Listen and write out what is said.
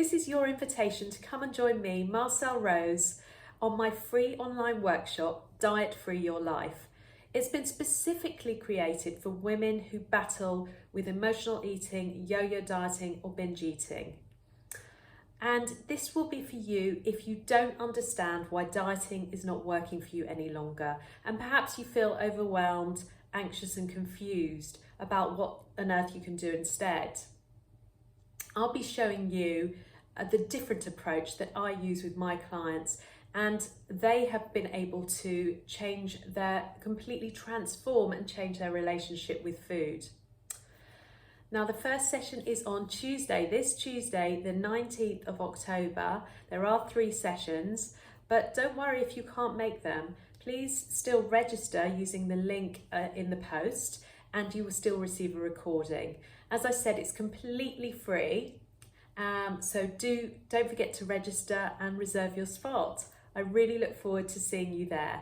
this is your invitation to come and join me, Marcel Rose, on my free online workshop, Diet Free Your Life. It's been specifically created for women who battle with emotional eating, yo-yo dieting or binge eating. And this will be for you if you don't understand why dieting is not working for you any longer, and perhaps you feel overwhelmed, anxious and confused about what on earth you can do instead. I'll be showing you the different approach that I use with my clients, and they have been able to completely transform and change their relationship with food. Now, the first session is on Tuesday, this Tuesday, the 19th of October. There are 3 sessions, but don't worry if you can't make them. Please still register using the link in the post, and you will still receive a recording. As I said, it's completely free, so don't forget to register and reserve your spot. I really look forward to seeing you there.